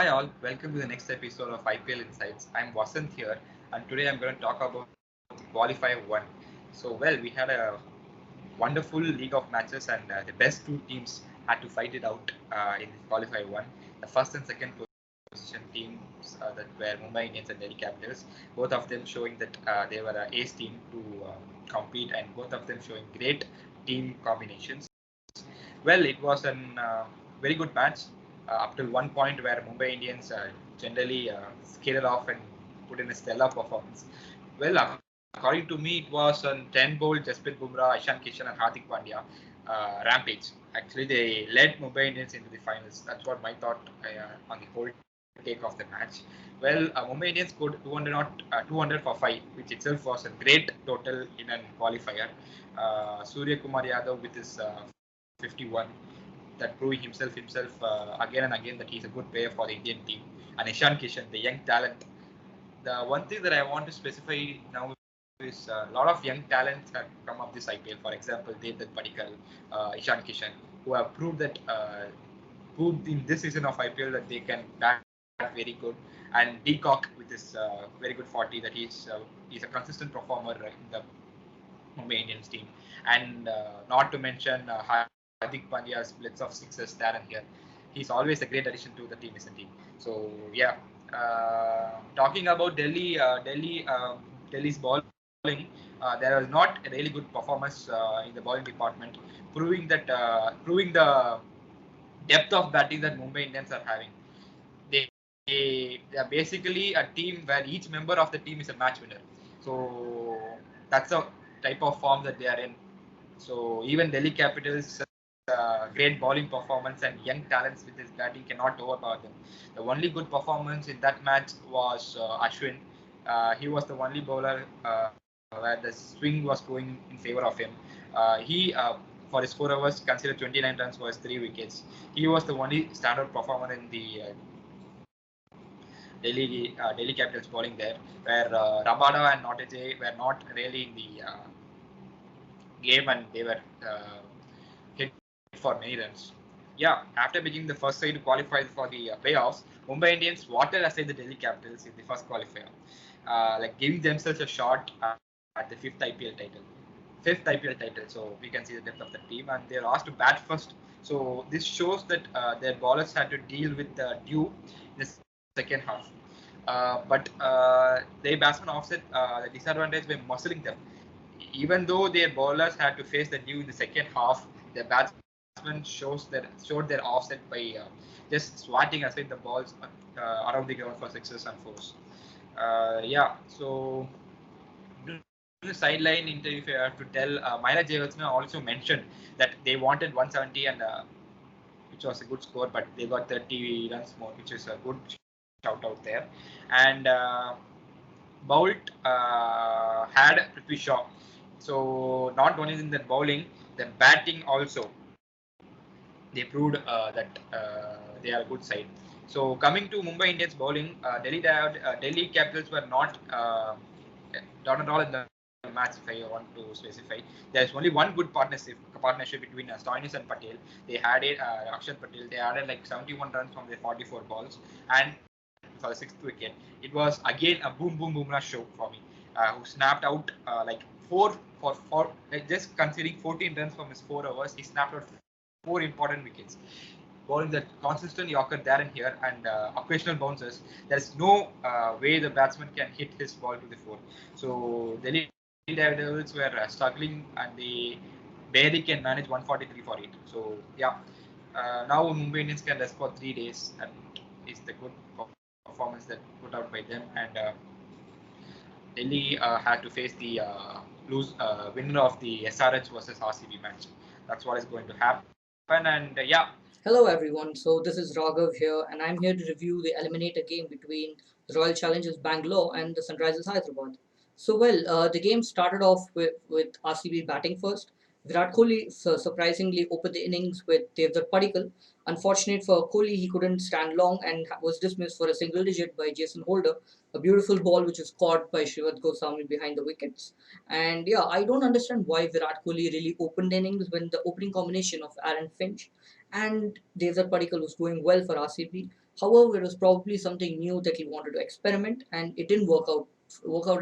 Hi all, welcome to the next episode of IPL Insights. I'm Vasant here, and today I'm going to talk about Qualifier 1. We had a wonderful league of matches, and the best two teams had to fight it out in Qualifier 1. The first and second position teams that were Mumbai Indians and Delhi Capitals, both of them showing that they were an ace team to compete, and both of them showing great team combinations. Well, it was a very good match up till one point where Mumbai Indians generally skated off and put in a stellar performance. Well, according to me, it was a 10 bowl Jasprit Bumrah, Ishan Kishan, and Hardik Pandya rampage. Actually, they led Mumbai Indians into the finals. That's what my thought on the whole take of the match. Well, Mumbai Indians scored 200 for 5, which itself was a great total in a qualifier. Surya Kumar Yadav with his 51 that proving himself again and again that he's a good player for the Indian team. And Ishan Kishan, the young talent. The one thing that I want to specify now is a lot of young talents have come up this IPL. For example, Devdutt Padikkal, Ishan Kishan, who have proved in this season of IPL that they can bat very good. And Deacock with his very good 40, that he's a consistent performer in the Mumbai Indians team. And not to mention Hardik Pandya's blitz of sixes there and here. He's always a great addition to the team, isn't he? So yeah, talking about Delhi's bowling, there was not a really good performance in the bowling department, proving the depth of batting that Mumbai Indians are having. They are basically a team where each member of the team is a match winner. So that's a type of form that they are in. So even Delhi Capitals, great bowling performance and young talents with his batting cannot overpower them. The only good performance in that match was Ashwin. He was the only bowler where the swing was going in favor of him. He for his 4 overs considered 29 runs for his 3 wickets. He was the only standout performer in the Delhi Capitals bowling there, where Rabada and Nottage were not really in the game, and they were hit for many runs. Yeah, after beginning the first side to qualify for the playoffs, Mumbai Indians watered aside the Delhi Capitals in the first qualifier, like giving themselves a shot at the fifth IPL title. So we can see the depth of the team, and they're asked to bat first. So this shows that their bowlers had to deal with the dew in the second half. But their batsmen offset the disadvantage by muscling them. Even though their bowlers had to face the dew in the second half, their batsmen showed their offset by just swatting aside the balls around the ground for sixes and fours. So the sideline interview, if I have to tell, Myra Javasna also mentioned that they wanted 170 and which was a good score, but they got 30 runs more, which is a good shout out there. And Boult had Prithvi Shaw. So not only in the bowling, the batting also, they proved that they are a good side. So coming to Mumbai Indians bowling, Delhi Capitals were not done at all in the match. If I want to specify, there is only one good partnership between Stoinis and Patel. They had it, Akshat Patel. They added like 71 runs from their 44 balls, and for the sixth wicket, it was again a boom Bumrah show for me, who snapped out like four, like just considering 14 runs from his 4 overs, he snapped out 4 important wickets. Bowling that consistent Yorker there and here, and occasional bounces. There's no way the batsman can hit his ball to the 4. So Delhi Devils were struggling, and they barely can manage 143 for 8. So yeah, now Mumbai Indians can rest for 3 days, and it's the good performance that put out by them. And Delhi had to face the winner of the SRH versus RCB match. That's what is going to happen. And yeah. Hello everyone, so this is Raghav here, and I'm here to review the eliminator game between the Royal Challengers Bangalore and the Sunrisers Hyderabad. The game started off with RCB batting first. Virat Kohli surprisingly opened the innings with Devdutt Padikkal. Unfortunate for Kohli, he couldn't stand long and was dismissed for a single digit by Jason Holder. A beautiful ball which was caught by Shivat Goswami behind the wickets. And yeah, I don't understand why Virat Kohli really opened innings when the opening combination of Aaron Finch and Devdutt Padikkal was going well for RCB. However, it was probably something new that he wanted to experiment, and it didn't work out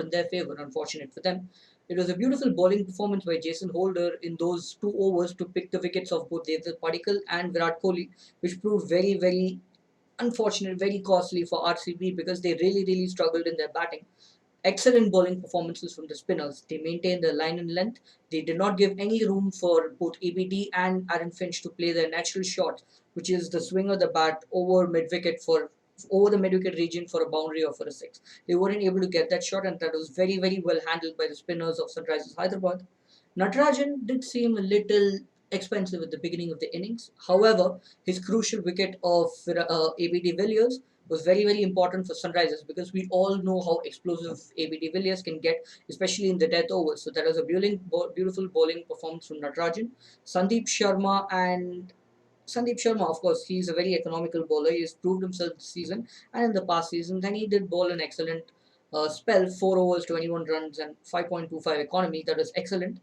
in their favor. Unfortunate for them. It was a beautiful bowling performance by Jason Holder in those 2 overs to pick the wickets of both Devdutt Padikkal and Virat Kohli, which proved very, very unfortunate, very costly for RCB because they really, really struggled in their batting. Excellent bowling performances from the spinners. They maintained their line and length. They did not give any room for both ABD and Aaron Finch to play their natural shot, which is the swing of the bat over the mid wicket region for a boundary or for a six. They weren't able to get that shot, and that was very, very well handled by the spinners of Sunrisers Hyderabad. Natarajan did seem a little expensive at the beginning of the innings. However, his crucial wicket of ABD Villiers was very, very important for Sunrisers because we all know how explosive ABD Villiers can get, especially in the death overs. So that was a beautiful bowling performance from Natarajan. Sandeep Sharma, of course, he's a very economical bowler. He has proved himself this season and in the past season. Then he did bowl an excellent spell, 4 overs, 21 runs, and 5.25 economy. That was excellent.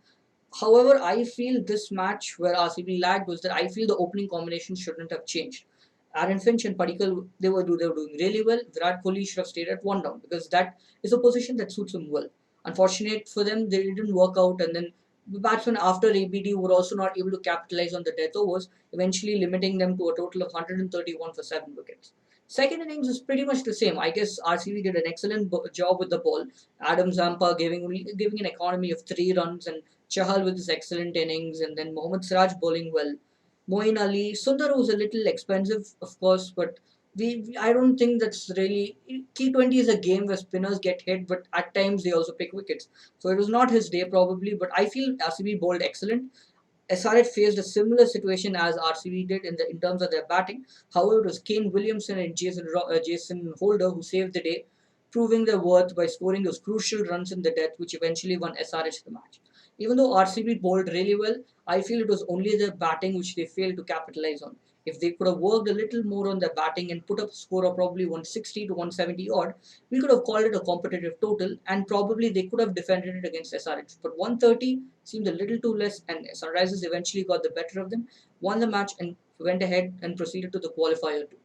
However, I feel this match where RCB lagged was that I feel the opening combination shouldn't have changed. Aaron Finch and Padikkal, they were doing really well. Virat Kohli should have stayed at one down because that is a position that suits him well. Unfortunate for them, they didn't work out, and then the batsmen after ABD were also not able to capitalize on the death overs, eventually limiting them to a total of 131 for 7 wickets. Second innings is pretty much the same. I guess RCB did an excellent job with the ball. Adam Zampa giving an economy of 3 runs, and Chahal with his excellent innings, and then Mohammad Siraj bowling well. Moeen Ali, Sundar was a little expensive, of course, but I don't think that's really T20 is a game where spinners get hit, but at times they also pick wickets. So it was not his day probably, but I feel RCB bowled excellent. SRH faced a similar situation as RCB did in terms of their batting. However, it was Kane Williamson and Jason Holder who saved the day, proving their worth by scoring those crucial runs in the death, which eventually won SRH the match. Even though RCB bowled really well, I feel it was only their batting which they failed to capitalize on. If they could have worked a little more on their batting and put up a score of probably 160 to 170 odd, we could have called it a competitive total and probably they could have defended it against SRH. But 130 seemed a little too less, and Sunrisers eventually got the better of them, won the match, and went ahead and proceeded to the qualifier 2.